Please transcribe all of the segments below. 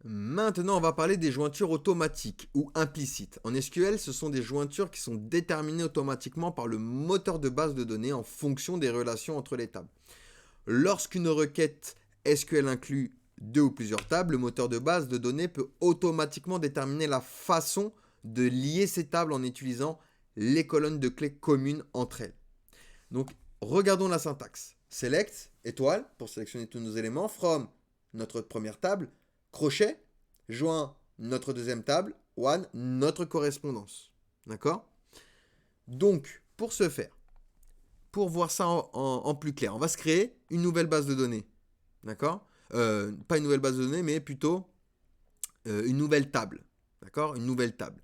Maintenant, on va parler des jointures automatiques ou implicites. En SQL, ce sont des jointures qui sont déterminées automatiquement par le moteur de base de données en fonction des relations entre les tables. Lorsqu'une requête SQL inclut deux ou plusieurs tables, le moteur de base de données peut automatiquement déterminer la façon de lier ces tables en utilisant les colonnes de clés communes entre elles. Donc, regardons la syntaxe. Select, étoile, pour sélectionner tous nos éléments, from, notre première table, crochet, joint, notre deuxième table, one, notre correspondance. D'accord? Donc, pour ce faire, pour voir ça en plus clair, on va se créer une nouvelle base de données. D'accord? Pas une nouvelle base de données, mais plutôt une nouvelle table. D'accord? Une nouvelle table.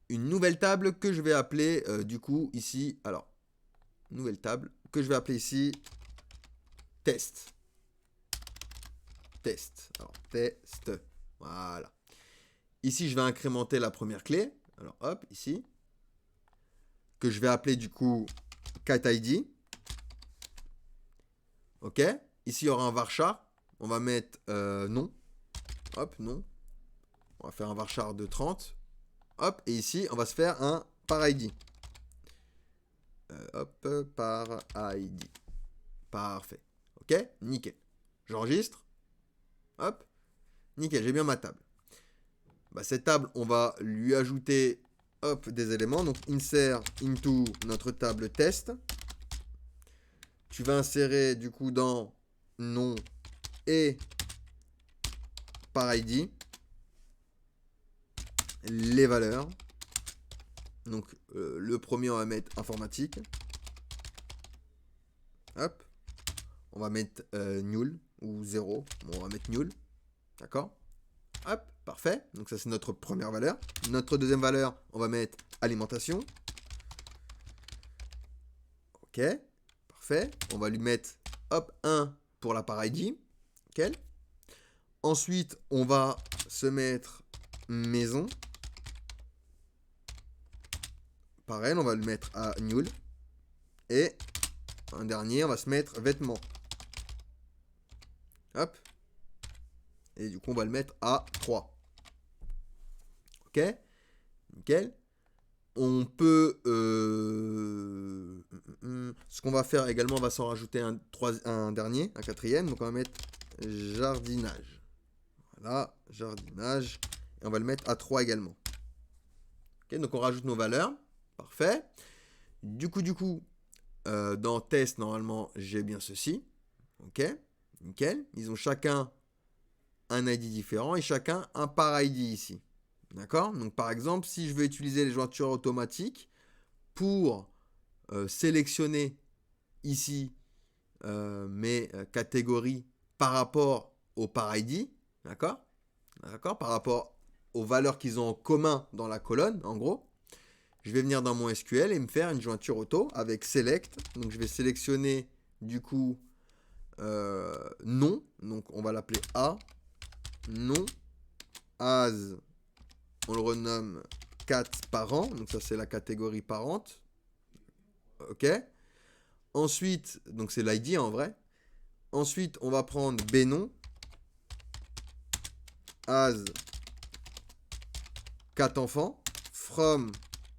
Une nouvelle table que je vais appeler, du coup, ici, alors, nouvelle table, que je vais appeler ici test. Test. Alors, test. Voilà. Ici, je vais incrémenter la première clé. Alors, hop, ici. Que je vais appeler, du coup, catID. OK. Ici, il y aura un varchar. On va mettre non. Hop, non. On va faire un varchar de 30. Hop, et ici, on va se faire un par ID. Hop, par ID. Parfait. OK, nickel. J'enregistre. Hop, nickel, j'ai bien ma table. Bah, cette table, on va lui ajouter hop, des éléments. Donc, insert into notre table test. Tu vas insérer du coup dans nom et par ID les valeurs. Donc, le premier, on va mettre informatique. Hop. On va mettre nul ou 0. Bon, on va mettre nul. D'accord? Hop, parfait. Donc ça, c'est notre première valeur. Notre deuxième valeur, on va mettre alimentation. OK, parfait. On va lui mettre, hop, 1 pour la par ID. Nickel. Ensuite, on va se mettre maison. Pareil, on va le mettre à nul. Et un dernier, on va se mettre vêtements. Hop. Et du coup, on va le mettre à 3. OK, nickel. On peut... ce qu'on va faire également, on va s'en rajouter un dernier, un quatrième. Donc on va mettre jardinage. Voilà, jardinage. Et on va le mettre à 3 également. Ok, donc on rajoute nos valeurs. Parfait. Du coup, dans test, normalement, j'ai bien ceci. Ok, nickel. Ils ont chacun un ID différent et chacun un par ID ici. D'accord? Donc par exemple, si je veux utiliser les jointures automatiques pour sélectionner ici mes catégories par rapport au par ID, d'accord? D'accord? Par rapport aux valeurs qu'ils ont en commun dans la colonne, en gros. Je vais venir dans mon SQL et me faire une jointure auto avec select. Donc je vais sélectionner du coup non. Donc on va l'appeler A. Non. As. On le renomme cat parent. Donc ça c'est la catégorie parente. OK. Ensuite, donc c'est l'ID en vrai. Ensuite, on va prendre bnon as cat enfant from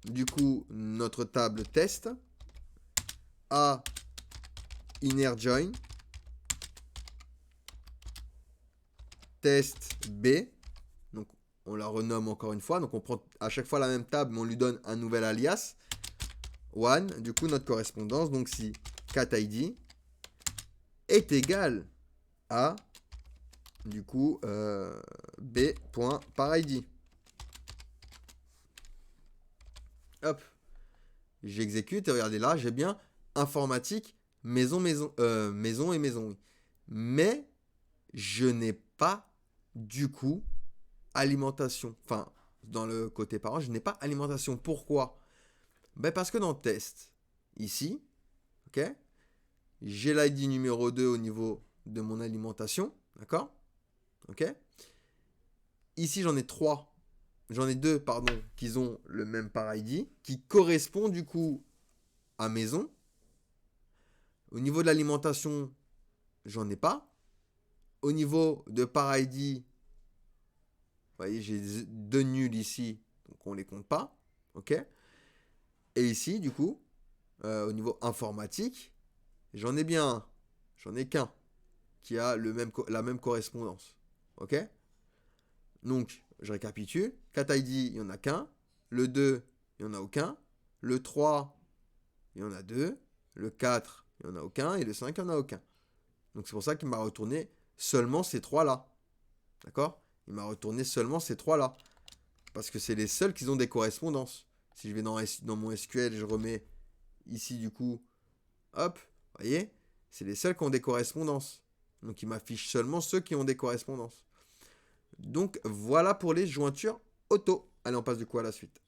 du coup notre table test a inner join test b. Donc on la renomme encore une fois. Donc on prend à chaque fois la même table, mais on lui donne un nouvel alias. One, du coup notre correspondance. Donc si cat id est égal à du coup b.parID. Hop, j'exécute et regardez là, j'ai bien informatique, maison, maison et maison. Oui. Mais je n'ai pas du coup alimentation. Enfin, dans le côté parent, je n'ai pas alimentation. Pourquoi? Ben parce que dans le test, ici, ok, j'ai l'ID numéro 2 au niveau de mon alimentation. D'accord? Ok? Ici, j'en ai 3. J'en ai 2, pardon, qui ont le même par ID, qui correspond du coup à maison. Au niveau de l'alimentation, j'en ai pas. Au niveau de par ID, voyez, j'ai 2 nuls ici, donc on ne les compte pas. OK? Et ici, du coup, au niveau informatique, j'en ai bien un. J'en ai qu'un qui a la même correspondance. OK? Donc, je récapitule. Cat ID, il n'y en a qu'un. Le 2, il n'y en a aucun. Le 3, il y en a 2. Le 4, il n'y en a aucun. Et le 5, il n'y en a aucun. Donc, c'est pour ça qu'il m'a retourné seulement ces 3-là. D'accord? Il m'a retourné seulement ces 3-là. Parce que c'est les seuls qui ont des correspondances. Si je vais dans mon SQL, je remets ici du coup, hop, vous voyez, c'est les seuls qui ont des correspondances. Donc il m'affiche seulement ceux qui ont des correspondances. Donc voilà pour les jointures auto. Allez, on passe du coup à la suite.